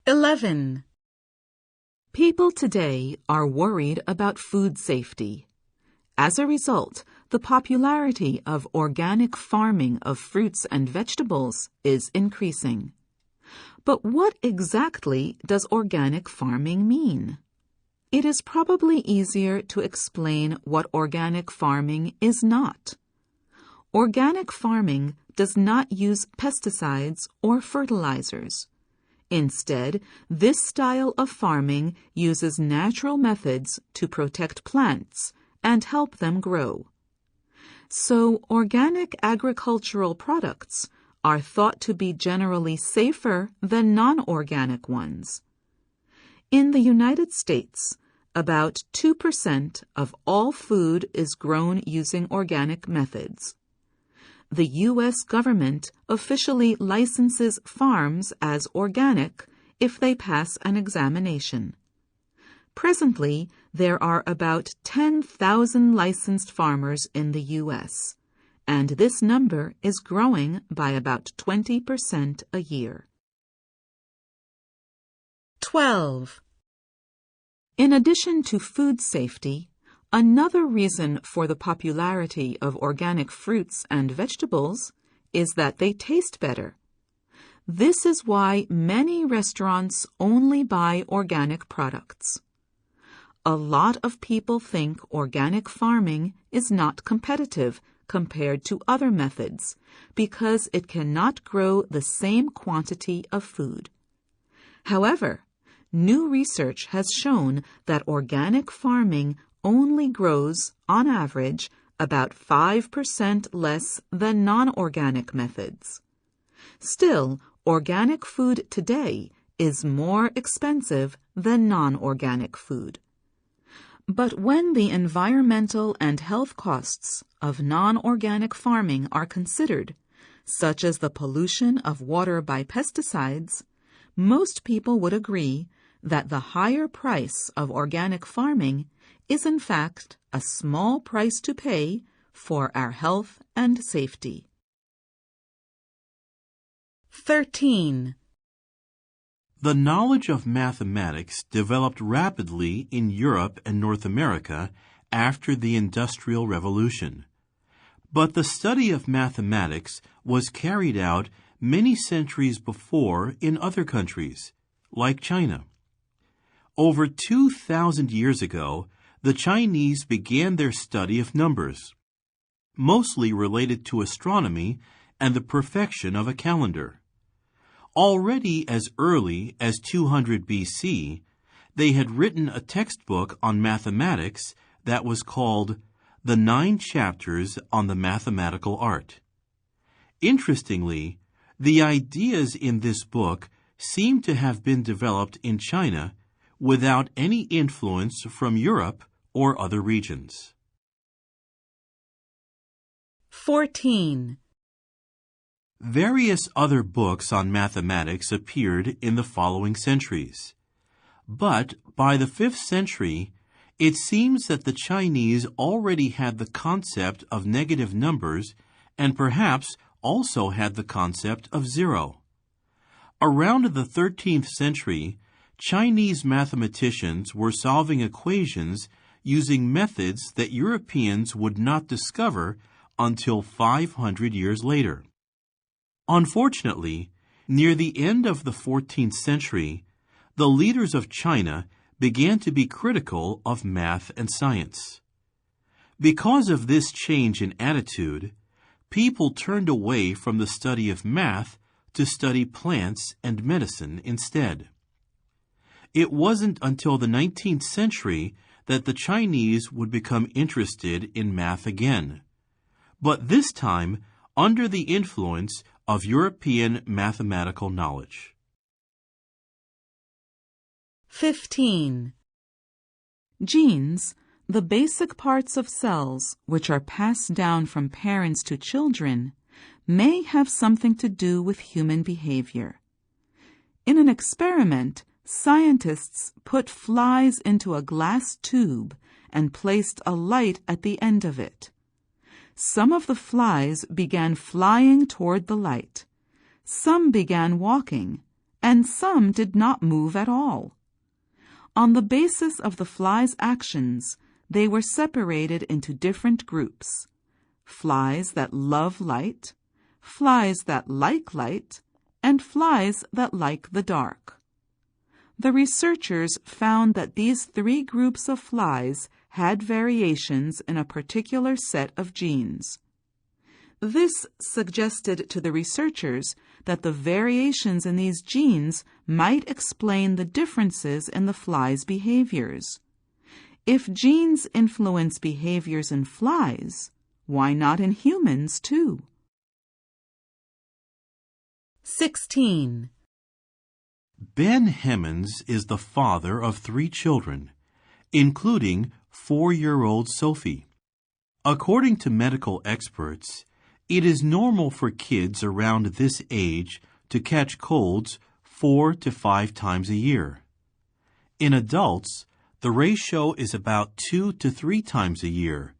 11. People today are worried about food safety. As a result, the popularity of organic farming of fruits and vegetables is increasing. But what exactly does organic farming mean? It is probably easier to explain what organic farming is not. Organic farming does not use pesticides or fertilizers. Instead, this style of farming uses natural methods to protect plants and help them grow. So, organic agricultural products are thought to be generally safer than non-organic ones. In the United States, about 2% of all food is grown using organic methods. The U.S. government officially licenses farms as organic if they pass an examination. Presently, there are about 10,000 licensed farmers in the U.S., and this number is growing by about 20% a year. 12. In addition to food safety, another reason for the popularity of organic fruits and vegetables is that they taste better. This is why many restaurants only buy organic products. A lot of people think organic farming is not competitive compared to other methods because it cannot grow the same quantity of food. However, new research has shown that organic farming only grows, on average, about 5% less than non-organic methods. Still, organic food today is more expensive than non-organic food. But when the environmental and health costs of non-organic farming are considered, such as the pollution of water by pesticides, most people would agree that the higher price of organic farming is in fact a small price to pay for our health and safety. 13. The knowledge of mathematics developed rapidly in Europe and North America after the Industrial Revolution. But the study of mathematics was carried out many centuries before in other countries, like China. Over 2,000 years ago, the Chinese began their study of numbers, mostly related to astronomy and the perfection of a calendar. Already as early as 200 BC, they had written a textbook on mathematics that was called The 9 Chapters on the Mathematical Art. Interestingly, the ideas in this book seem to have been developed in China without any influence from Europe or other regions. 14. Various other books on mathematics appeared in the following centuries. But by the 5th century, it seems that the Chinese already had the concept of negative numbers and perhaps also had the concept of zero. Around the 13th century, Chinese mathematicians were solving equations using methods that Europeans would not discover until 500 years later. Unfortunately, near the end of the 14th century, the leaders of China began to be critical of math and science. Because of this change in attitude, people turned away from the study of math to study plants and medicine instead. It wasn't until the 19th century that the Chinese would become interested in math again, but this time under the influence of European mathematical knowledge. 15. Genes, the basic parts of cells which are passed down from parents to children, may have something to do with human behavior. In an experiment, scientists put flies into a glass tube and placed a light at the end of it. Some of the flies began flying toward the light. Some began walking, and some did not move at all. On the basis of the fly's actions, they were separated into different groups: flies that love light, flies that like light, and flies that like the dark. The researchers found that these three groups of flies had variations in a particular set of genes. This suggested to the researchers that the variations in these genes might explain the differences in the flies' behaviors. If genes influence behaviors in flies, why not in humans too? 16. Ben Hemmons is the father of 3 children, including 4-year-old Sophie. According to medical experts, it is normal for kids around this age to catch colds 4 to 5 times a year. In adults, the ratio is about 2 to 3 times a year,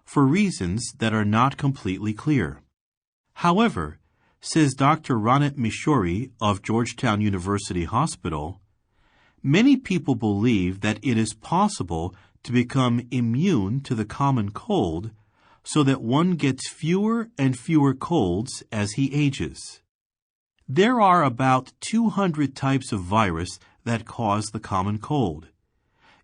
for reasons that are not completely clear. However, says Dr. Ranit Mishori of Georgetown University Hospital, many people believe that it is possible to become immune to the common cold so that one gets fewer and fewer colds as he ages. There are about 200 types of virus that cause the common cold.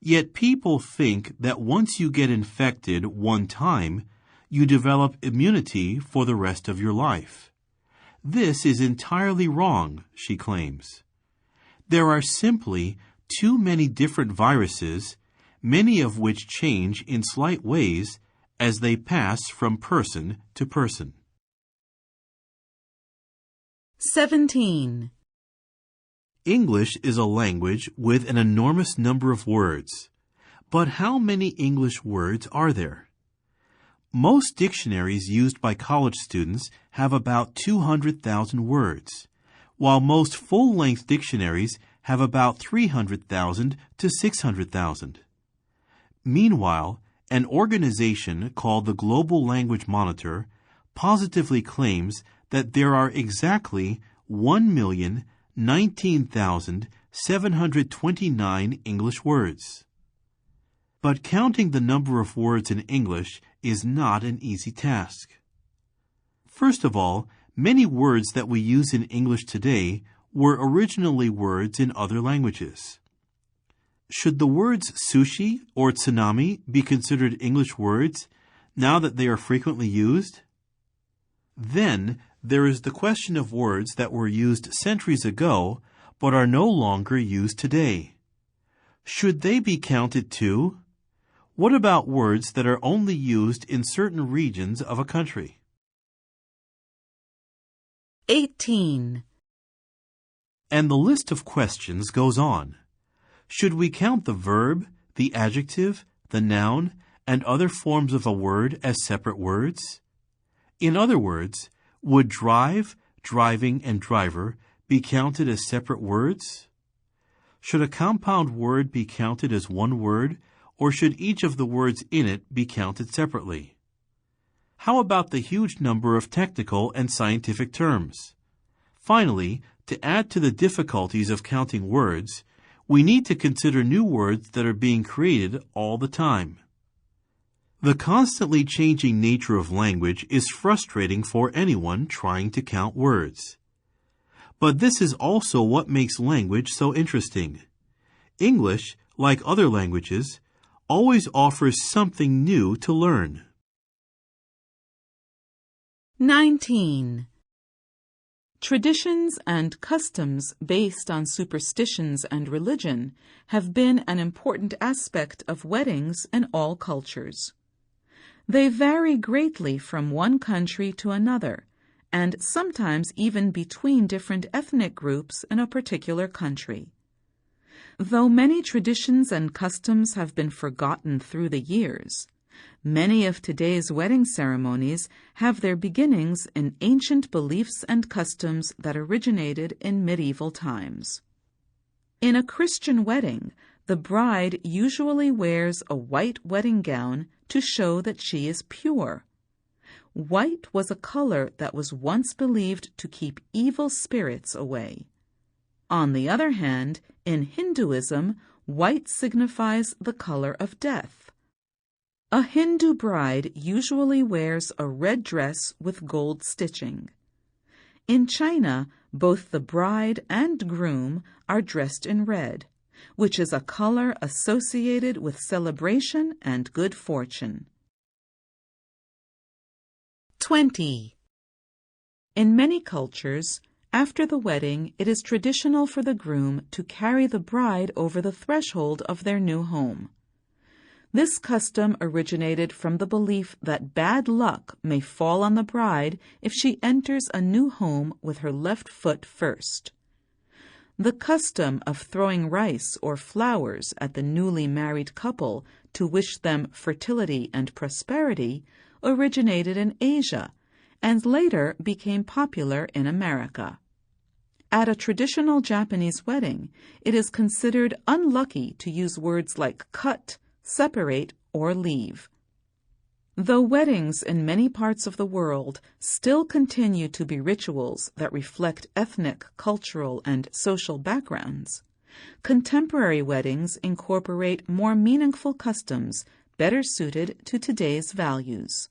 Yet people think that once you get infected one time, you develop immunity for the rest of your life. This is entirely wrong, she claims. There are simply too many different viruses, many of which change in slight ways as they pass from person to person. 17. English is a language with an enormous number of words. But how many English words are there? Most dictionaries used by college students have about 200,000 words, while most full-length dictionaries have about 300,000 to 600,000. Meanwhile, an organization called the Global Language Monitor positively claims that there are exactly 1,019,729 English words. But counting the number of words in English is not an easy task. First of all, many words that we use in English today were originally words in other languages. Should the words sushi or tsunami be considered English words now that they are frequently used? Then there is the question of words that were used centuries ago but are no longer used today. Should they be counted too? What about words that are only used in certain regions of a country? 18. And the list of questions goes on. Should we count the verb, the adjective, the noun, and other forms of a word as separate words? In other words, would drive, driving, and driver be counted as separate words? Should a compound word be counted as one word, or should each of the words in it be counted separately? How about the huge number of technical and scientific terms? Finally, to add to the difficulties of counting words, we need to consider new words that are being created all the time. The constantly changing nature of language is frustrating for anyone trying to count words. But this is also what makes language so interesting. English, like other languages, always offers something new to learn. 19. Traditions and customs based on superstitions and religion have been an important aspect of weddings in all cultures. They vary greatly from one country to another, and sometimes even between different ethnic groups in a particular country. Though many traditions and customs have been forgotten through the years, many of today's wedding ceremonies have their beginnings in ancient beliefs and customs that originated in medieval times. In a Christian wedding, the bride usually wears a white wedding gown to show that she is pure. White was a color that was once believed to keep evil spirits away. On the other hand, in Hinduism, white signifies the color of death. A Hindu bride usually wears a red dress with gold stitching. In China, both the bride and groom are dressed in red, which is a color associated with celebration and good fortune. 20. In many cultures, after the wedding, it is traditional for the groom to carry the bride over the threshold of their new home. This custom originated from the belief that bad luck may fall on the bride if she enters a new home with her left foot first. The custom of throwing rice or flowers at the newly married couple to wish them fertility and prosperity originated in Asia and later became popular in America. At a traditional Japanese wedding, it is considered unlucky to use words like cut, separate, or leave. Though weddings in many parts of the world still continue to be rituals that reflect ethnic, cultural, and social backgrounds, contemporary weddings incorporate more meaningful customs better suited to today's values.